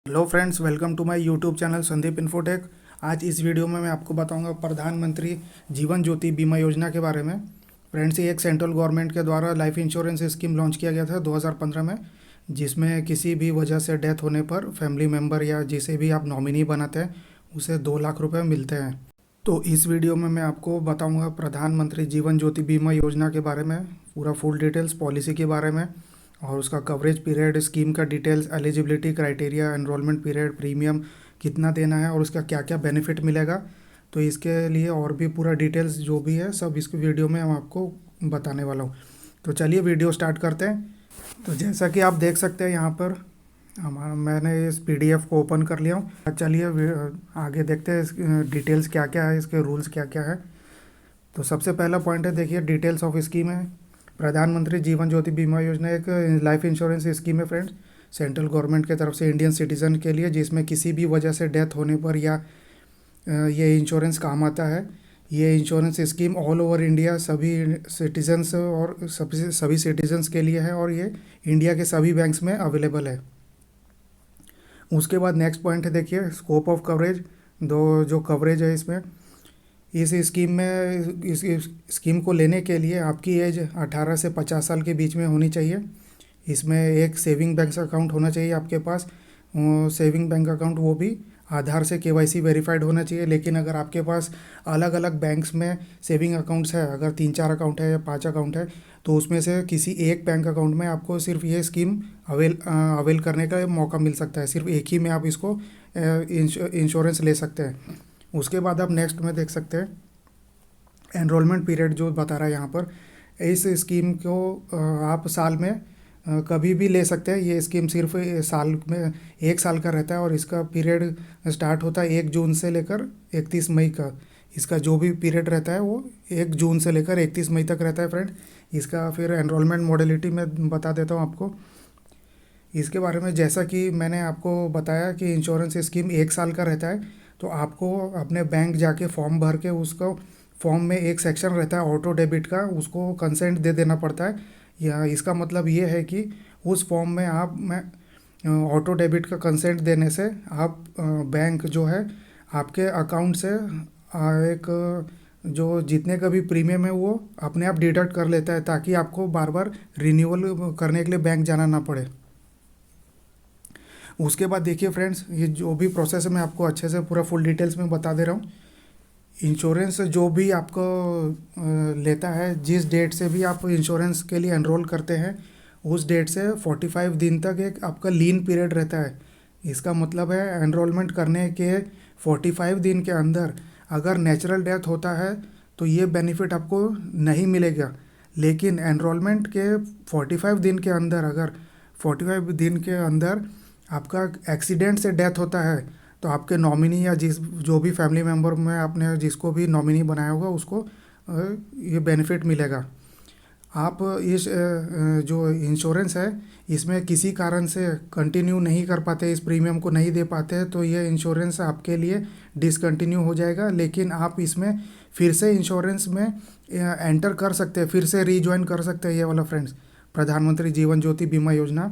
Hello friends, welcome to my YouTube channel Sandeep Infotech. आज इस video में मैं आपको बताऊंगा प्रधानमंत्री जीवन ज्योति बीमा योजना के बारे में। फ्रेंड्स, ये एक सेंट्रल गवर्नमेंट के द्वारा लाइफ इंश्योरेंस स्कीम लॉन्च किया गया था 2015 में, जिसमें किसी भी वजह से डेथ होने पर फैमिली मेम्बर या जिसे भी आप नॉमिनी बनाते हैं उसे 2 लाख रुपये मिलते हैं। तो इस वीडियो में मैं आपको बताऊंगा प्रधानमंत्री जीवन ज्योति बीमा योजना के बारे में, पूरा फुल डिटेल्स पॉलिसी के बारे में, और उसका कवरेज पीरियड, स्कीम का details, eligibility criteria, enrolment period, premium कितना देना है और उसका क्या क्या बेनिफिट मिलेगा। तो इसके लिए और भी पूरा डिटेल्स जो भी है सब इस वीडियो में हम आपको बताने वाला हूँ। तो चलिए वीडियो स्टार्ट करते हैं। तो जैसा कि आप देख सकते हैं यहाँ पर मैंने इस पीडीएफ को ओपन कर लिया हूँ। चलिए आगे देखते हैं डिटेल्स क्या क्या है, इसके रूल्स क्या क्या है। तो सबसे पहला पॉइंट है, देखिए डिटेल्स ऑफ स्कीम है। प्रधानमंत्री जीवन ज्योति बीमा योजना एक लाइफ इंश्योरेंस स्कीम है फ्रेंड्स, सेंट्रल गवर्नमेंट की तरफ से इंडियन सिटीज़न के लिए, जिसमें किसी भी वजह से डेथ होने पर या ये इंश्योरेंस काम आता है। ये insurance scheme all over India सभी सिटीजन्स और सभी सिटीजन्स के लिए है और ये इंडिया के सभी बैंक्स में अवेलेबल है। उसके बाद नेक्स्ट पॉइंट है, देखिए स्कोप ऑफ कवरेज। दो जो कवरेज है इसमें, इस स्कीम में, इस स्कीम को लेने के लिए आपकी एज 18 से 50 साल के बीच में होनी चाहिए। इसमें एक सेविंग बैंक अकाउंट होना चाहिए आपके पास। सेविंग बैंक अकाउंट वो भी आधार से केवाईसी वेरीफाइड होना चाहिए। लेकिन अगर आपके पास अलग अलग बैंक्स में सेविंग अकाउंट्स है, अगर 3-4 अकाउंट है या 5 अकाउंट है, तो उसमें से किसी एक बैंक अकाउंट में आपको सिर्फ ये स्कीम अवेल करने का मौका मिल सकता है। सिर्फ एक ही में आप इसको इंश्योरेंस ले सकते हैं। उसके बाद आप नेक्स्ट में देख सकते हैं एनरोलमेंट पीरियड जो बता रहा है यहाँ पर। इस स्कीम को आप साल में कभी भी ले सकते हैं। ये स्कीम सिर्फ साल में 1 साल का रहता है और इसका पीरियड स्टार्ट होता है 1 जून से लेकर 31 मई का। इसका जो भी पीरियड रहता है वो 1 जून से लेकर 31 मई तक रहता है फ्रेंड। इसका फिर एनरोलमेंट मॉडलिटी में बता देता हूँ आपको इसके बारे में। जैसा कि मैंने आपको बताया कि इंश्योरेंस स्कीम 1 साल का रहता है, तो आपको अपने बैंक जाके फॉर्म भर के, उसको फॉर्म में एक सेक्शन रहता है ऑटो डेबिट का, उसको कंसेंट दे देना पड़ता है। या इसका मतलब ये है कि उस फॉर्म में आप में ऑटो डेबिट का कंसेंट देने से आप बैंक जो है आपके अकाउंट से एक जो जितने का भी प्रीमियम है वो अपने आप डिडक्ट कर लेता है, ताकि आपको बार बार रिन्यूअल करने के लिए बैंक जाना ना पड़े। उसके बाद देखिए फ्रेंड्स, ये जो भी प्रोसेस है मैं आपको अच्छे से पूरा फुल डिटेल्स में बता दे रहा हूँ। इंश्योरेंस जो भी आपको लेता है, जिस डेट से भी आप इंश्योरेंस के लिए एनरोल करते हैं, उस डेट से 45 दिन तक एक आपका लीन पीरियड रहता है। इसका मतलब है एनरोलमेंट करने के 45 दिन के अंदर अगर नेचुरल डेथ होता है तो ये बेनिफिट आपको नहीं मिलेगा। लेकिन एनरोलमेंट के 45 दिन के अंदर, अगर 45 दिन के अंदर आपका एक्सीडेंट से डेथ होता है, तो आपके नॉमिनी या जिस जो भी फैमिली मेम्बर में आपने जिसको भी नॉमिनी बनाया होगा उसको ये बेनिफिट मिलेगा। आप इस जो इंश्योरेंस है इसमें किसी कारण से कंटिन्यू नहीं कर पाते, इस प्रीमियम को नहीं दे पाते हैं, तो ये इंश्योरेंस आपके लिए डिसकंटिन्यू हो जाएगा। लेकिन आप इसमें फिर से इंश्योरेंस में एंटर कर सकते हैं, फिर से रीज्वाइन कर सकते हैं ये वाला फ्रेंड्स, प्रधानमंत्री जीवन ज्योति बीमा योजना।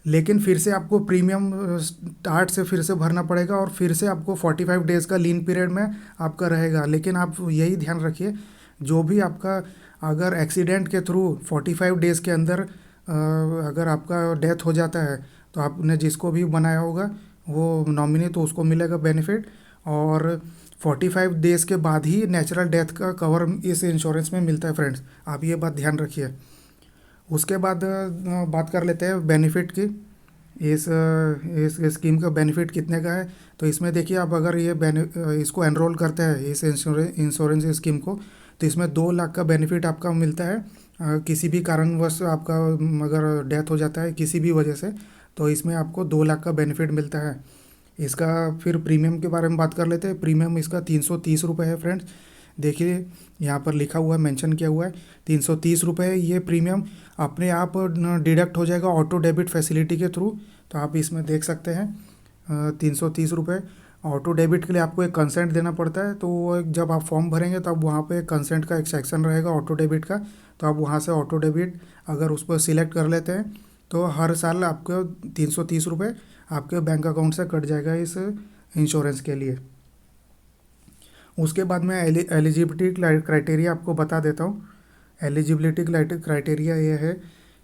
लेकिन फिर से आपको प्रीमियम स्टार्ट से फिर से भरना पड़ेगा और फिर से आपको 45 डेज़ का लीन पीरियड में आपका रहेगा। लेकिन आप यही ध्यान रखिए, जो भी आपका अगर एक्सीडेंट के थ्रू 45 डेज़ के अंदर अगर आपका डेथ हो जाता है, तो आपने जिसको भी बनाया होगा वो नॉमिनी, तो उसको मिलेगा बेनिफिट। और 45 डेज़ के बाद ही नेचुरल डेथ का कवर इस इंश्योरेंस में मिलता है फ्रेंड्स, आप ये बात ध्यान रखिए। उसके बाद बात कर लेते हैं बेनिफिट की। इस स्कीम का बेनिफिट कितने का है। तो इसमें देखिए, आप अगर ये इसको एनरोल करते हैं इस इंश्योरेंस स्कीम को, तो इसमें 2 लाख का बेनिफिट आपका मिलता है। किसी भी कारणवश आपका अगर डेथ हो जाता है किसी भी वजह से, तो इसमें आपको 2 लाख का बेनिफिट मिलता है। इसका फिर प्रीमियम के बारे में बात कर लेते हैं। प्रीमियम इसका 330 रुपये है फ्रेंड्स। देखिए यहाँ पर लिखा हुआ है, मेंशन किया हुआ है 330 रुपये। ये प्रीमियम अपने आप डिडक्ट हो जाएगा ऑटो डेबिट फैसिलिटी के थ्रू। तो आप इसमें देख सकते हैं 330 रुपये। ऑटो डेबिट के लिए आपको एक कंसेंट देना पड़ता है, तो वो जब आप फॉर्म भरेंगे तब वहाँ पे कंसेंट का एक सेक्शन रहेगा ऑटो डेबिट का, तो आप वहाँ से ऑटो डेबिट अगर उस पर सिलेक्ट कर लेते हैं तो हर साल आपको 330 रुपये आपके बैंक अकाउंट से कट जाएगा इस इंश्योरेंस के लिए। उसके बाद मैं एलिजिबिलिटी क्राइटेरिया आपको बता देता हूँ। एलिजिबिलिटी क्राइटेरिया ये है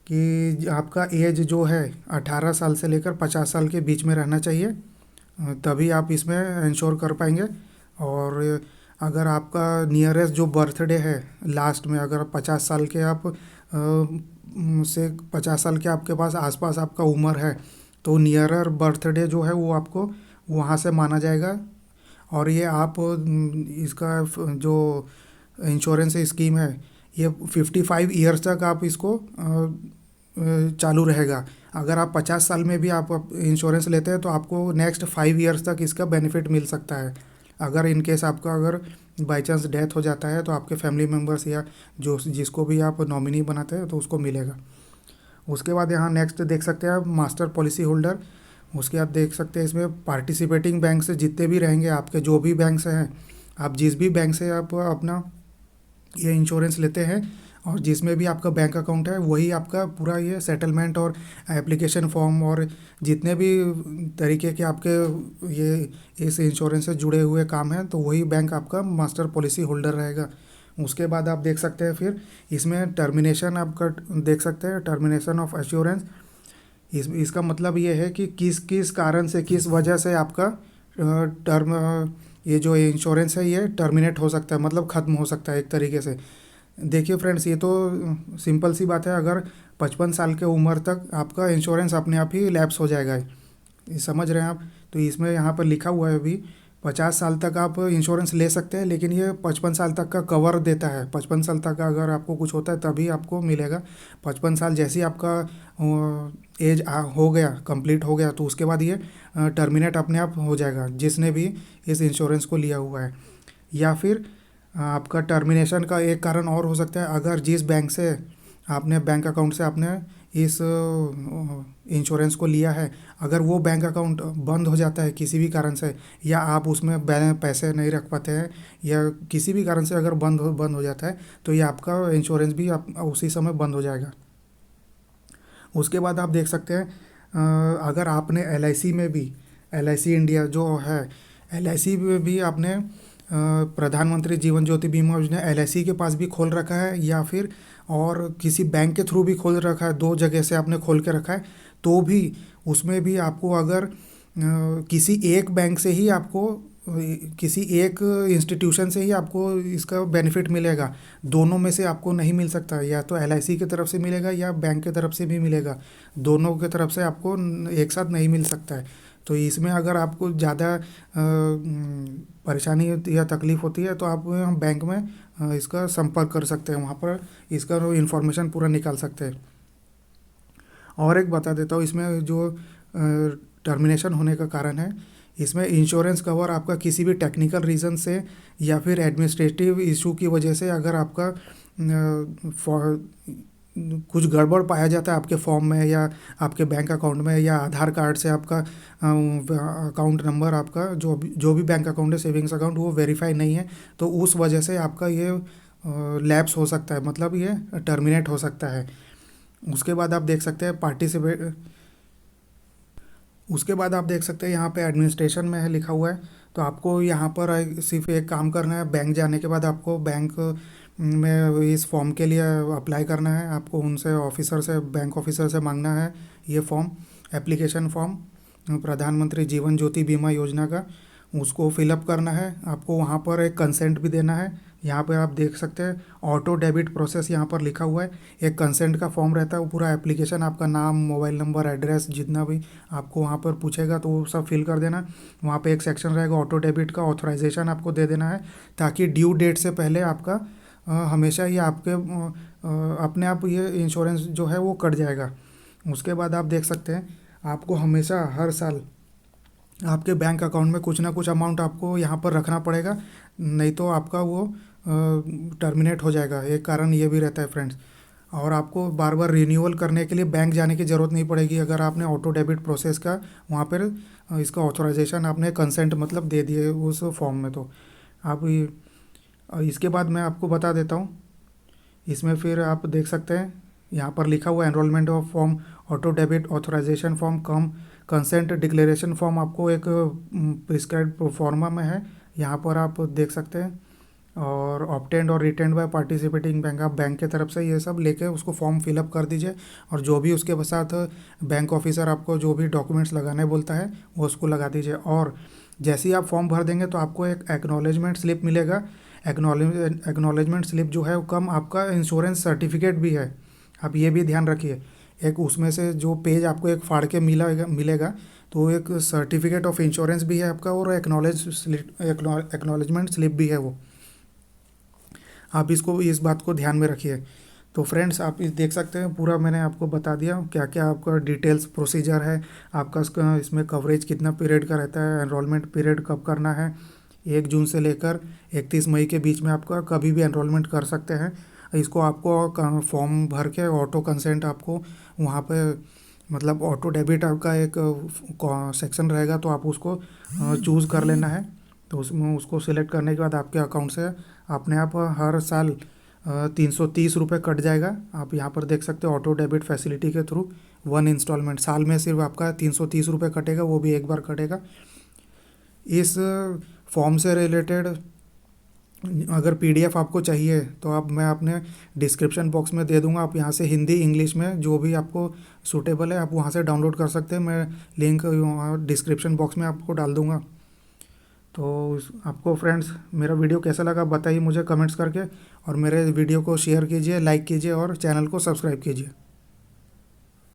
कि आपका एज जो है 18 साल से लेकर 50 साल के बीच में रहना चाहिए, तभी आप इसमें इंश्योर कर पाएंगे। और अगर आपका नियरेस्ट जो बर्थडे है लास्ट में, अगर 50 साल के आप से 50 साल के आपके पास आसपास आपका उम्र है, तो नियरर बर्थडे जो है वो आपको वहाँ से माना जाएगा। और ये आप इसका जो इंश्योरेंस स्कीम है ये 55 ईयर्स तक आप इसको चालू रहेगा। अगर आप 50 साल में भी आप इंश्योरेंस लेते हैं तो आपको नेक्स्ट 5 ईयर्स तक इसका बेनिफिट मिल सकता है। अगर इन केस आपका अगर बाई चांस डेथ हो जाता है तो आपके फैमिली मेम्बर्स या जो जिसको भी आप नॉमिनी बनाते हैं तो उसको मिलेगा। उसके बाद यहाँ नेक्स्ट देख सकते हैं आप मास्टर पॉलिसी होल्डर। उसके बाद देख सकते हैं इसमें पार्टिसिपेटिंग बैंक से जितने भी रहेंगे आपके जो भी बैंक से हैं, आप जिस भी बैंक से आप अपना ये इंश्योरेंस लेते हैं और जिसमें भी आपका बैंक अकाउंट है वही आपका पूरा ये सेटलमेंट और एप्लीकेशन फॉर्म और जितने भी तरीके के आपके ये इस इंश्योरेंस से जुड़े हुए काम हैं तो वही बैंक आपका मास्टर पॉलिसी होल्डर रहेगा। उसके बाद आप देख सकते हैं फिर इसमें टर्मिनेशन आपका देख सकते हैं, टर्मिनेशन ऑफ एश्योरेंस। इसका मतलब ये है कि किस किस कारण से किस वजह से आपका टर्म ये जो इंश्योरेंस है ये टर्मिनेट हो सकता है, मतलब ख़त्म हो सकता है एक तरीके से। देखिए फ्रेंड्स, ये तो सिंपल सी बात है, अगर 55 साल के उम्र तक आपका इंश्योरेंस अपने आप ही लैप्स हो जाएगा, ये समझ रहे हैं आप। तो इसमें यहाँ पर लिखा हुआ है अभी 50 साल तक आप इंश्योरेंस ले सकते हैं, लेकिन ये 55 साल तक का कवर देता है। 55 साल तक का अगर आपको कुछ होता है तभी आपको मिलेगा। 55 साल जैसे ही आपका एज हो गया, कंप्लीट हो गया, तो उसके बाद ये टर्मिनेट अपने आप हो जाएगा जिसने भी इस इंश्योरेंस को लिया हुआ है। या फिर आपका टर्मिनेशन का एक कारण और हो सकता है, अगर जिस बैंक से आपने बैंक अकाउंट से आपने इस इंश्योरेंस को लिया है, अगर वो बैंक अकाउंट बंद हो जाता है किसी भी कारण से, या आप उसमें पैसे नहीं रख पाते हैं, या किसी भी कारण से अगर बंद हो जाता है, तो ये आपका इंश्योरेंस भी आप उसी समय बंद हो जाएगा। उसके बाद आप देख सकते हैं अगर आपने LIC में भी, LIC इंडिया जो है, LIC में भी आपने प्रधानमंत्री जीवन ज्योति बीमा योजना LIC के पास भी खोल रखा है, या फिर और किसी बैंक के थ्रू भी खोल रखा है, 2 जगह से आपने खोल के रखा है, तो भी उसमें भी आपको अगर किसी एक बैंक से ही आपको किसी एक इंस्टीट्यूशन से ही आपको इसका बेनिफिट मिलेगा। दोनों में से आपको नहीं मिल सकता, या तो LIC की तरफ से मिलेगा या बैंक की तरफ से भी मिलेगा। दोनों की तरफ से आपको एक साथ नहीं मिल सकता है। तो इसमें अगर आपको ज़्यादा परेशानी या तकलीफ़ होती है तो आप बैंक में इसका संपर्क कर सकते हैं, वहाँ पर इसका इन्फॉर्मेशन पूरा निकाल सकते हैं। और एक बता देता हूँ, इसमें जो टर्मिनेशन होने का कारण है, इसमें इंश्योरेंस कवर आपका किसी भी टेक्निकल रीज़न से या फिर एडमिनिस्ट्रेटिव इशू की वजह से अगर आपका कुछ गड़बड़ पाया जाता है आपके फॉर्म में या आपके बैंक अकाउंट में, या आधार कार्ड से आपका अकाउंट नंबर आपका जो भी बैंक अकाउंट है, सेविंग्स अकाउंट, वो वेरीफाई नहीं है, तो उस वजह से आपका ये लैप्स हो सकता है, मतलब ये टर्मिनेट हो सकता है। उसके बाद आप देख सकते हैं उसके बाद आप देख सकते हैं यहाँ पे एडमिनिस्ट्रेशन में है लिखा हुआ है, तो आपको यहाँ पर सिर्फ एक काम करना है। बैंक जाने के बाद आपको बैंक में इस फॉर्म के लिए अप्लाई करना है। आपको उनसे ऑफिसर से, बैंक ऑफिसर से मांगना है ये फॉर्म, एप्लीकेशन फॉर्म प्रधानमंत्री जीवन ज्योति बीमा योजना का, उसको फिलअप करना है। आपको वहाँ पर एक कंसेंट भी देना है। यहाँ पे आप देख सकते हैं ऑटो डेबिट प्रोसेस यहाँ पर लिखा हुआ है। एक कंसेंट का फॉर्म रहता है, वो पूरा एप्लीकेशन आपका नाम, मोबाइल नंबर, एड्रेस, जितना भी आपको वहाँ पर पूछेगा तो वो सब फिल कर देना। वहाँ पे एक सेक्शन रहेगा ऑटो डेबिट का, ऑथराइजेशन आपको दे देना है, ताकि ड्यू डेट से पहले आपका हमेशा ये आपके अपने आप ये इंश्योरेंस जो है वो कट जाएगा। उसके बाद आप देख सकते हैं आपको हमेशा हर साल आपके बैंक अकाउंट में कुछ ना कुछ अमाउंट आपको यहाँ पर रखना पड़ेगा, नहीं तो आपका वो टर्मिनेट हो जाएगा। एक कारण ये भी रहता है फ्रेंड्स। और आपको बार बार रिन्यूअल करने के लिए बैंक जाने की ज़रूरत नहीं पड़ेगी, अगर आपने ऑटो डेबिट प्रोसेस का वहाँ पर इसका ऑथराइजेशन आपने कंसेंट मतलब दे दिए उस फॉर्म में, तो आप इसके बाद मैं आपको बता देता हूँ। इसमें फिर आप देख सकते हैं यहाँ पर लिखा हुआ enrolment of form auto debit authorisation form consent declaration form आपको एक प्रिस्क्राइब प्रोफॉर्मा में है, यहाँ पर आप देख सकते हैं। और ऑब्टेन्ड और रिटेन्ड बाय पार्टिसिपेटिंग बैंक, आप बैंक के तरफ से ये सब लेके उसको फॉर्म फिलअप कर दीजिए। और जो भी उसके साथ बैंक ऑफिसर आपको जो भी डॉक्यूमेंट्स लगाने बोलता है वो उसको लगा दीजिए। और जैसे ही आप फॉर्म भर देंगे तो आपको एक एक्नॉलेजमेंट स्लिप मिलेगा। एक्नॉलेजमेंट स्लिप जो है वो कम आपका इंश्योरेंस सर्टिफिकेट भी है, आप ये भी ध्यान रखिए। एक उसमें से जो पेज आपको एक फाड़ के मिलेगा तो एक सर्टिफिकेट ऑफ इंश्योरेंस भी है आपका, और एक्नॉलेजमेंट स्लिप भी है वो। आप इसको इस बात को ध्यान में रखिए। तो फ्रेंड्स आप इस देख सकते हैं पूरा मैंने आपको बता दिया क्या क्या आपका डिटेल्स प्रोसीजर है, आपका इसमें कवरेज कितना पीरियड का रहता है, एनरोलमेंट पीरियड कब करना है। 1 जून से लेकर 31 मई के बीच में आपका कभी भी एनरोलमेंट कर सकते हैं। इसको आपको फॉर्म भर के ऑटो कंसेंट आपको वहाँ पे मतलब ऑटो डेबिट आपका एक सेक्शन रहेगा, तो आप उसको चूज़ कर लेना है। तो उसमें उसको सिलेक्ट करने के बाद आपके अकाउंट से अपने आप हर साल 330 रुपये कट जाएगा। आप यहाँ पर देख सकते हो ऑटो डेबिट फैसिलिटी के थ्रू 1 इंस्टॉलमेंट साल में सिर्फ आपका 330 रुपये कटेगा, वो भी एक बार कटेगा। इस फॉर्म से रिलेटेड अगर पीडीएफ आपको चाहिए तो आप मैं अपने डिस्क्रिप्शन बॉक्स में दे दूंगा, आप यहाँ से हिंदी इंग्लिश में जो भी आपको सूटेबल है आप वहाँ से डाउनलोड कर सकते हैं। मैं लिंक वहाँ डिस्क्रिप्शन बॉक्स में आपको डाल दूंगा। तो आपको फ्रेंड्स मेरा वीडियो कैसा लगा बताइए मुझे कमेंट्स करके, और मेरे वीडियो को शेयर कीजिए, लाइक कीजिए और चैनल को सब्सक्राइब कीजिए।